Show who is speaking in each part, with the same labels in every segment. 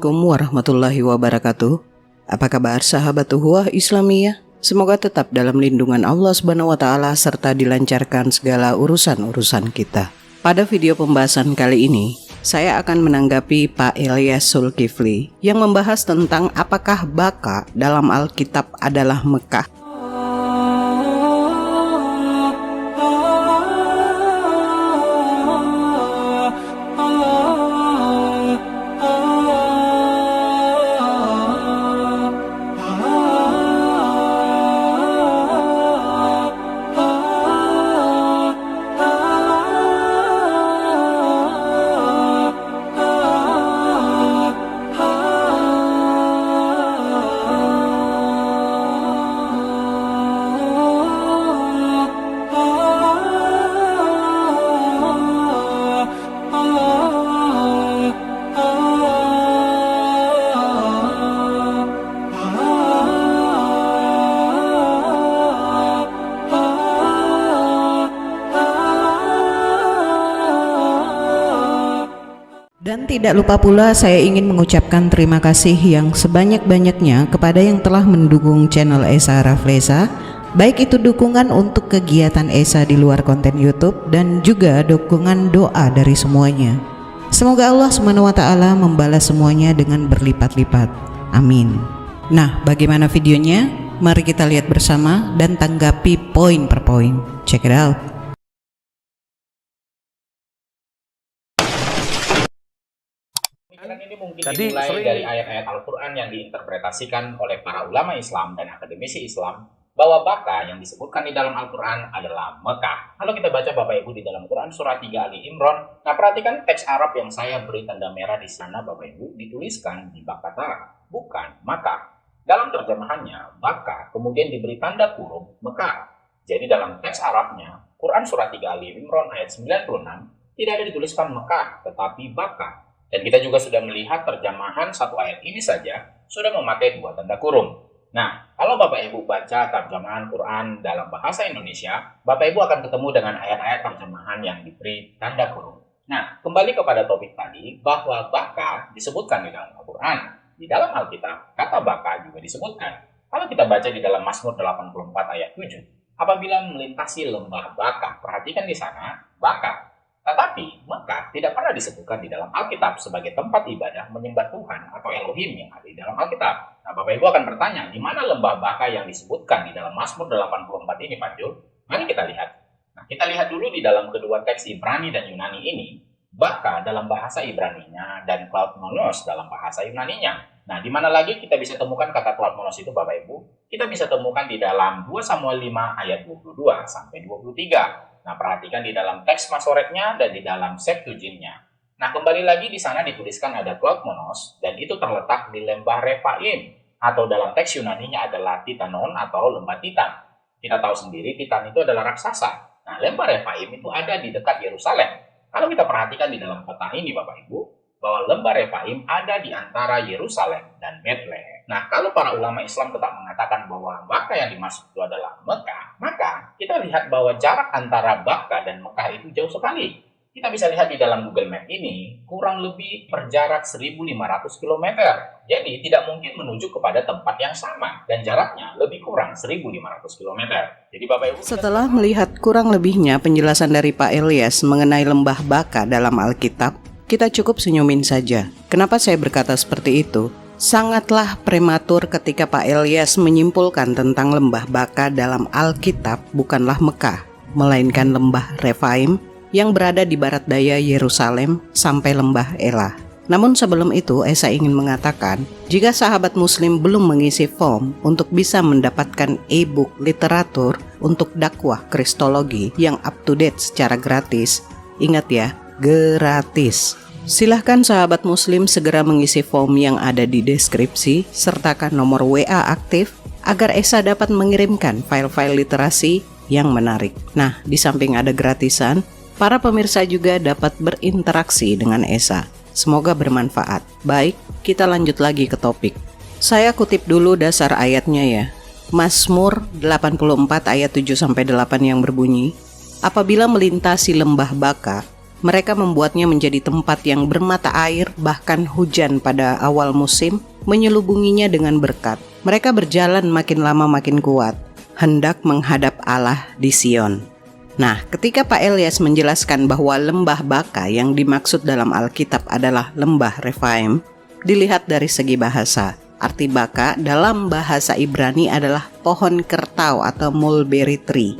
Speaker 1: Assalamualaikum warahmatullahi wabarakatuh. Apa kabar sahabat Uhuwah Islamiyah? Semoga tetap dalam lindungan Allah Subhanahu wa taala serta dilancarkan segala urusan-urusan kita. Pada video pembahasan kali ini, saya akan menanggapi Pak Ilyas Zulkifli yang membahas tentang apakah Baka dalam Alkitab adalah Mekah. Dan tidak lupa pula saya ingin mengucapkan terima kasih yang sebanyak-banyaknya kepada yang telah mendukung channel Esa Rafleza, baik itu dukungan untuk kegiatan Esa di luar konten YouTube dan juga dukungan doa dari semuanya. Semoga Allah SWT membalas semuanya dengan berlipat-lipat. Amin. Nah, bagaimana videonya? Mari kita lihat bersama dan tanggapi poin per poin. Check it out.
Speaker 2: Pemikiran ini mungkin dimulai dari ayat-ayat Al-Quran yang diinterpretasikan oleh para ulama Islam dan akademisi Islam bahwa Baka yang disebutkan di dalam Al-Quran adalah Mekah. Kalau kita baca Bapak Ibu di dalam Quran surah 3 Ali Imran, nah perhatikan teks Arab yang saya beri tanda merah di sana Bapak Ibu, dituliskan di Bakata, bukan Makkah. Dalam terjemahannya, Baka kemudian diberi tanda kurung Mekah. Jadi dalam teks Arabnya, Quran surah 3 Ali Imran ayat 96, tidak ada dituliskan Mekah, tetapi Baka. Dan kita juga sudah melihat terjemahan satu ayat ini saja sudah memakai dua tanda kurung. Nah, kalau Bapak Ibu baca terjemahan Quran dalam bahasa Indonesia, Bapak Ibu akan ketemu dengan ayat-ayat terjemahan yang diberi tanda kurung. Nah, kembali kepada topik tadi, bahwa Baka disebutkan di dalam Al-Quran. Di dalam Alkitab, kata Baka juga disebutkan. Kalau kita baca di dalam Mazmur 84 ayat 7, apabila melintasi lembah Baka, perhatikan di sana, Baka. Tetapi Mekah tidak pernah disebutkan di dalam Alkitab sebagai tempat ibadah menyembah Tuhan atau Elohim yang ada di dalam Alkitab. Nah, Bapak Ibu akan bertanya, di mana lembah Baka yang disebutkan di dalam Mazmur 84 ini, Pak Jo? Mari kita lihat. Nah, kita lihat dulu di dalam kedua teks Ibrani dan Yunani ini, Baka dalam bahasa Ibraninya dan Cloudmonos dalam bahasa Yunaninya. Nah, di mana lagi kita bisa temukan kata Cloudmonos itu, Bapak Ibu? Kita bisa temukan di dalam 2 Samuel 5 ayat 22 sampai 23. Nah, perhatikan di dalam teks Masoretnya dan di dalam Septuaginnya. Nah, kembali lagi di sana dituliskan ada Cloudmonos dan itu terletak di lembah Refaim atau dalam teks Yunaninya adalah Titanon atau lembah Titan. Kita tahu sendiri Titan itu adalah raksasa. Nah, lembah Refaim itu ada di dekat Yerusalem. Kalau kita perhatikan di dalam peta ini Bapak Ibu, bahwa lembah Refaim ada di antara Yerusalem dan Bethlehem. Nah, kalau para ulama Islam tetap mengatakan bahwa Baka yang dimaksud itu adalah Mekah, maka kita lihat bahwa jarak antara Baka dan Mekah itu jauh sekali. Kita bisa lihat di dalam Google Map ini, kurang lebih berjarak 1.500 km. Jadi, tidak mungkin menuju kepada tempat yang sama, dan jaraknya lebih kurang 1.500 km. Jadi, Bapak Ibu,
Speaker 1: setelah melihat kurang lebihnya penjelasan dari Pak Ilyas mengenai lembah Baka dalam Alkitab, kita cukup senyumin saja. Kenapa saya berkata seperti itu? Sangatlah prematur ketika Pak Ilyas menyimpulkan tentang lembah Baka dalam Alkitab bukanlah Mekah, melainkan lembah Refaim yang berada di barat daya Yerusalem sampai lembah Elah. Namun sebelum itu, Esa ingin mengatakan, jika sahabat muslim belum mengisi form untuk bisa mendapatkan e-book literatur untuk dakwah kristologi yang up to date secara gratis, ingat ya, gratis. Silahkan sahabat muslim segera mengisi form yang ada di deskripsi, sertakan nomor WA aktif agar Esa dapat mengirimkan file-file literasi yang menarik. Nah, di samping ada gratisan, para pemirsa juga dapat berinteraksi dengan Esa. Semoga bermanfaat. Baik, kita lanjut lagi ke topik. Saya kutip dulu dasar ayatnya ya. Mazmur 84 ayat 7-8 yang berbunyi, apabila melintasi lembah Baka, Mereka membuatnya menjadi tempat yang bermata air, bahkan hujan pada awal musim, menyelubunginya dengan berkat. Mereka berjalan makin lama makin kuat, hendak menghadap Allah di Sion. Nah, ketika Pak Elias menjelaskan bahwa lembah Baka yang dimaksud dalam Alkitab adalah lembah Refaim, dilihat dari segi bahasa. Arti Baka dalam bahasa Ibrani adalah pohon kertau atau mulberry tree.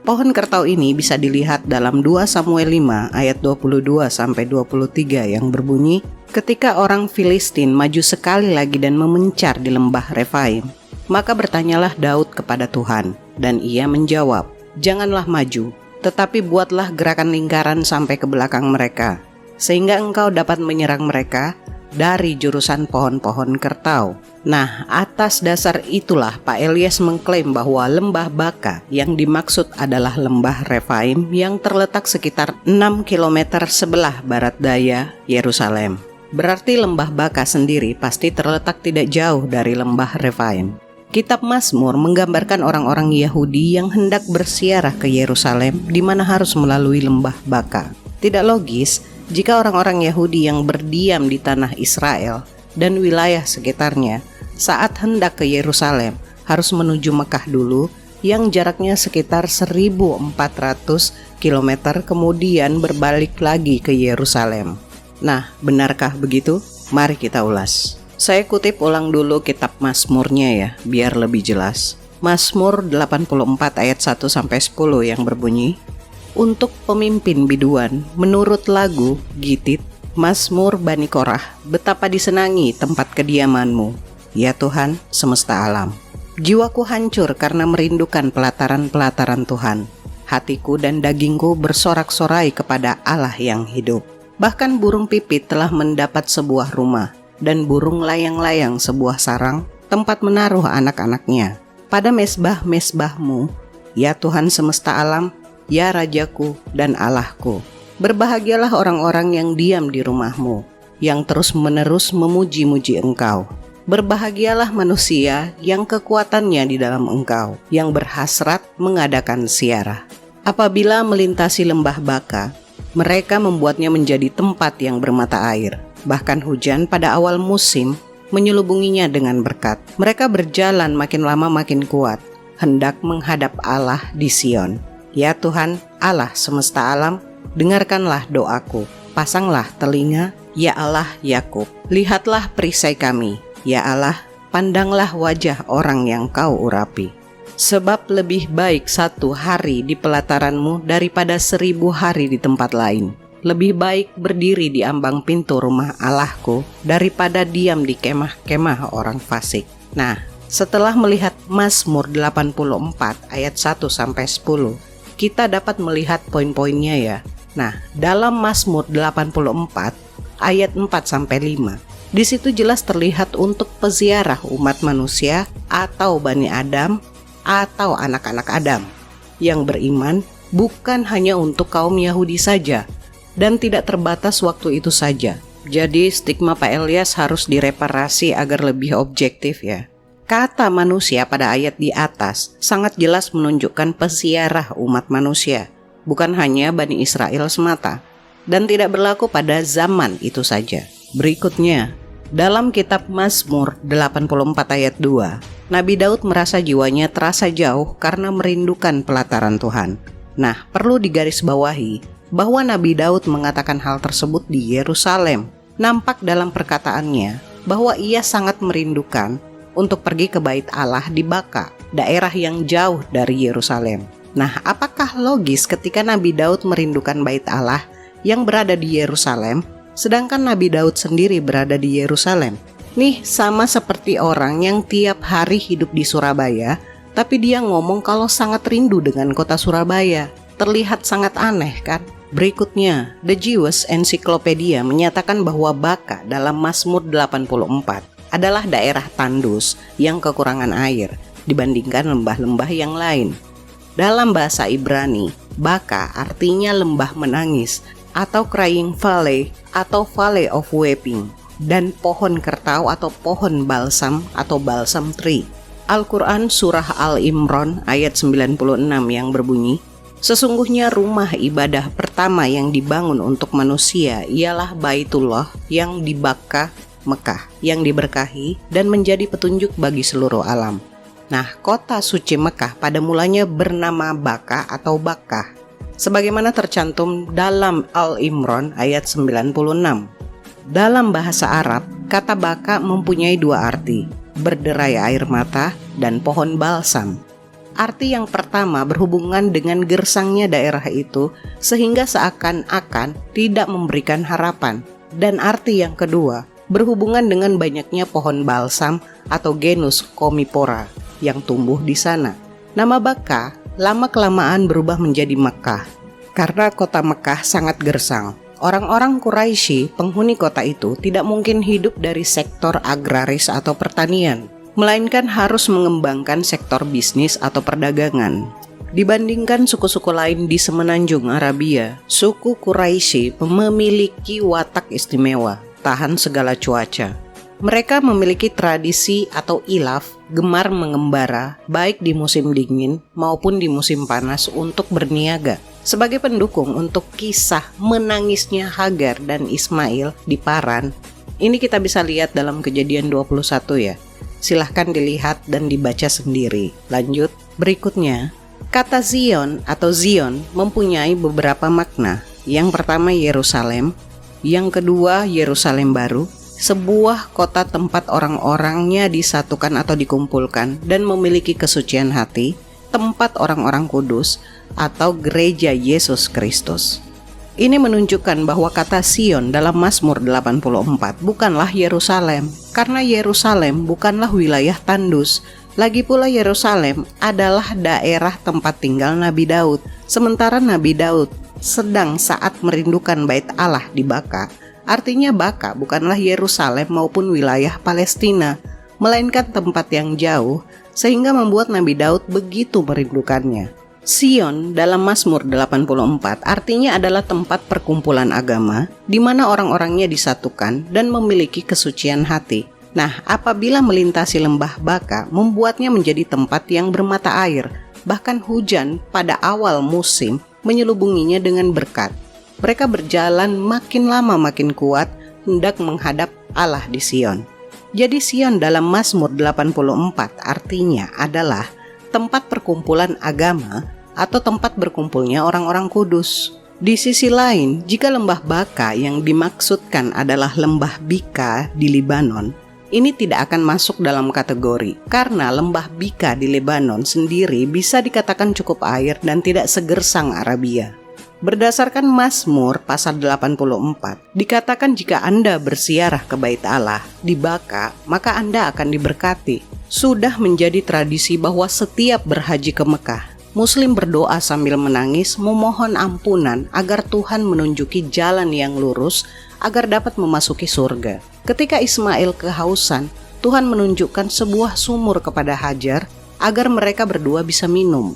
Speaker 1: Pohon kertau ini bisa dilihat dalam 2 Samuel 5 ayat 22-23 yang berbunyi, ketika orang Filistin maju sekali lagi dan memencar di lembah Refaim, maka bertanyalah Daud kepada Tuhan, dan ia menjawab, janganlah maju, tetapi buatlah gerakan lingkaran sampai ke belakang mereka, sehingga engkau dapat menyerang mereka dari jurusan pohon-pohon kertau. Nah, atas dasar itulah Pak Elias mengklaim bahwa lembah Baka yang dimaksud adalah lembah Refaim yang terletak sekitar 6 km sebelah barat daya Yerusalem. Berarti lembah Baka sendiri pasti terletak tidak jauh dari lembah Refaim. Kitab Mazmur menggambarkan orang-orang Yahudi yang hendak berziarah ke Yerusalem di mana harus melalui lembah Baka. Tidak logis jika orang-orang Yahudi yang berdiam di tanah Israel dan wilayah sekitarnya saat hendak ke Yerusalem harus menuju Mekah dulu yang jaraknya sekitar 1400 km kemudian berbalik lagi ke Yerusalem. Nah, benarkah begitu? Mari kita ulas. Saya kutip ulang dulu kitab Mazmurnya ya, biar lebih jelas. Mazmur 84 ayat 1-10 yang berbunyi, untuk pemimpin biduan, menurut lagu Gitit, Mazmur Bani Korah, betapa disenangi tempat kediamanmu, ya Tuhan semesta alam. Jiwaku hancur karena merindukan pelataran-pelataran Tuhan. Hatiku dan dagingku bersorak-sorai kepada Allah yang hidup. Bahkan burung pipit telah mendapat sebuah rumah, dan burung layang-layang sebuah sarang, tempat menaruh anak-anaknya. Pada mesbah-mesbahmu, ya Tuhan semesta alam, ya Rajaku dan Allahku. Berbahagialah orang-orang yang diam di rumahmu, yang terus-menerus memuji-muji engkau. Berbahagialah manusia yang kekuatannya di dalam engkau, yang berhasrat mengadakan ziarah. Apabila melintasi lembah Baka, mereka membuatnya menjadi tempat yang bermata air. Bahkan hujan pada awal musim menyelubunginya dengan berkat. Mereka berjalan makin lama makin kuat, hendak menghadap Allah di Sion. Ya Tuhan, Allah semesta alam, dengarkanlah doaku. Pasanglah telinga, ya Allah Yakub. Lihatlah perisai kami, ya Allah, pandanglah wajah orang yang kau urapi. Sebab lebih baik 1 hari di pelataranmu daripada 1000 hari di tempat lain. Lebih baik berdiri di ambang pintu rumah Allahku daripada diam di kemah-kemah orang fasik. Nah, setelah melihat Mazmur 84 ayat 1-10, kita dapat melihat poin-poinnya ya. Nah, dalam Mazmur 84 ayat 4-5, di situ jelas terlihat untuk peziarah umat manusia atau Bani Adam atau anak-anak Adam yang beriman, bukan hanya untuk kaum Yahudi saja dan tidak terbatas waktu itu saja. Jadi stigma Pak Elias harus direparasi agar lebih objektif ya. Kata manusia pada ayat di atas sangat jelas menunjukkan peziarah umat manusia, bukan hanya Bani Israel semata, dan tidak berlaku pada zaman itu saja. Berikutnya, dalam kitab Mazmur 84 ayat 2, Nabi Daud merasa jiwanya terasa jauh karena merindukan pelataran Tuhan. Nah, perlu digarisbawahi bahwa Nabi Daud mengatakan hal tersebut di Yerusalem. Nampak dalam perkataannya bahwa ia sangat merindukan untuk pergi ke Bait Allah di Baka, daerah yang jauh dari Yerusalem. Nah, apakah logis ketika Nabi Daud merindukan Bait Allah yang berada di Yerusalem, sedangkan Nabi Daud sendiri berada di Yerusalem? Nih, sama seperti orang yang tiap hari hidup di Surabaya, tapi dia ngomong kalau sangat rindu dengan kota Surabaya. Terlihat sangat aneh kan? Berikutnya, The Jewish Encyclopedia menyatakan bahwa Baka dalam Mazmur 84 adalah daerah tandus yang kekurangan air dibandingkan lembah-lembah yang lain. Dalam bahasa Ibrani, Baka artinya lembah menangis atau crying valley atau valley of weeping, dan pohon kertau atau pohon balsam atau balsam tree. Al-Quran Surah Al-Imran ayat 96 yang berbunyi, Sesungguhnya rumah ibadah pertama yang dibangun untuk manusia ialah Baitullah yang di Bakkah, Mekah, yang diberkahi dan menjadi petunjuk bagi seluruh alam. Nah, kota suci Mekah pada mulanya bernama Bakkah atau Bakkah, sebagaimana tercantum dalam Al-Imran ayat 96. Dalam bahasa Arab, kata Bakkah mempunyai dua arti, berderai air mata dan pohon balsam. Arti yang pertama berhubungan dengan gersangnya daerah itu sehingga seakan-akan tidak memberikan harapan. Dan arti yang kedua berhubungan dengan banyaknya pohon balsam atau genus Commiphora yang tumbuh di sana. Nama Bakkah lama-kelamaan berubah menjadi Mekah karena kota Mekah sangat gersang. Orang-orang Quraisy, penghuni kota itu, tidak mungkin hidup dari sektor agraris atau pertanian, melainkan harus mengembangkan sektor bisnis atau perdagangan. Dibandingkan suku-suku lain di semenanjung Arabia, suku Quraisy memiliki watak istimewa, tahan segala cuaca. Mereka memiliki tradisi atau ilaf, gemar mengembara, baik di musim dingin maupun di musim panas untuk berniaga. Sebagai pendukung untuk kisah menangisnya Hagar dan Ismail di Paran, ini kita bisa lihat dalam Kejadian 21 ya. Silahkan dilihat dan dibaca sendiri. Lanjut, berikutnya, kata Zion atau Zion mempunyai beberapa makna. Yang pertama Yerusalem, yang kedua Yerusalem baru, sebuah kota tempat orang-orangnya disatukan atau dikumpulkan dan memiliki kesucian hati, tempat orang-orang kudus atau gereja Yesus Kristus. Ini menunjukkan bahwa kata Sion dalam Mazmur 84 bukanlah Yerusalem, karena Yerusalem bukanlah wilayah tandus. Lagi pula Yerusalem adalah daerah tempat tinggal Nabi Daud. Sementara Nabi Daud sedang saat merindukan bait Allah di Bakkah, artinya Bakkah bukanlah Yerusalem maupun wilayah Palestina, melainkan tempat yang jauh, sehingga membuat Nabi Daud begitu merindukannya. Sion dalam Mazmur 84 artinya adalah tempat perkumpulan agama di mana orang-orangnya disatukan dan memiliki kesucian hati. Nah, apabila melintasi lembah Bakkah membuatnya menjadi tempat yang bermata air, bahkan hujan pada awal musim menyelubunginya dengan berkat. Mereka berjalan makin lama makin kuat hendak menghadap Allah di Sion. Jadi Sion dalam Mazmur 84 artinya adalah tempat perkumpulan agama atau tempat berkumpulnya orang-orang kudus. Di sisi lain, jika lembah Bakkah yang dimaksudkan adalah lembah Bika di Lebanon, ini tidak akan masuk dalam kategori, karena lembah Bika di Lebanon sendiri bisa dikatakan cukup air dan tidak segersang Arabia. Berdasarkan Mazmur pasal 84, dikatakan jika Anda berziarah ke Bait Allah di Bakkah, maka Anda akan diberkati. Sudah menjadi tradisi bahwa setiap berhaji ke Mekah, Muslim berdoa sambil menangis memohon ampunan agar Tuhan menunjuki jalan yang lurus agar dapat memasuki surga. Ketika Ismail kehausan, Tuhan menunjukkan sebuah sumur kepada Hajar agar mereka berdua bisa minum.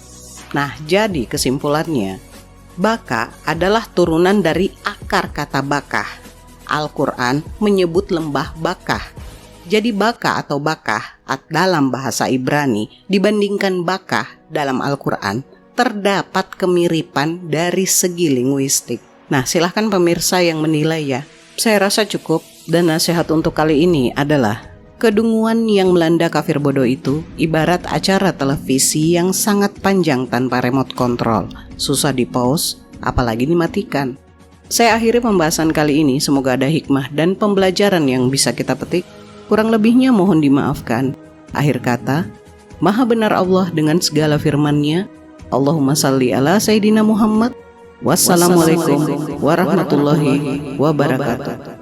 Speaker 1: Nah, jadi kesimpulannya, Bakkah adalah turunan dari akar kata Bakkah. Al-Quran menyebut lembah Bakkah. Jadi Bakkah atau Bakkah dalam bahasa Ibrani dibandingkan Bakkah dalam Al-Quran terdapat kemiripan dari segi linguistik. Nah, silahkan pemirsa yang menilai ya. Saya rasa cukup, dan nasihat untuk kali ini adalah kedunguan yang melanda kafir bodoh itu ibarat acara televisi yang sangat panjang tanpa remote control, susah di-pause, apalagi dimatikan. Saya akhiri pembahasan kali ini, semoga ada hikmah dan pembelajaran yang bisa kita petik. Kurang lebihnya mohon dimaafkan. Akhir kata, Maha benar Allah dengan segala firman-Nya. Allahumma salli ala Sayyidina Muhammad. Wassalamualaikum warahmatullahi wabarakatuh.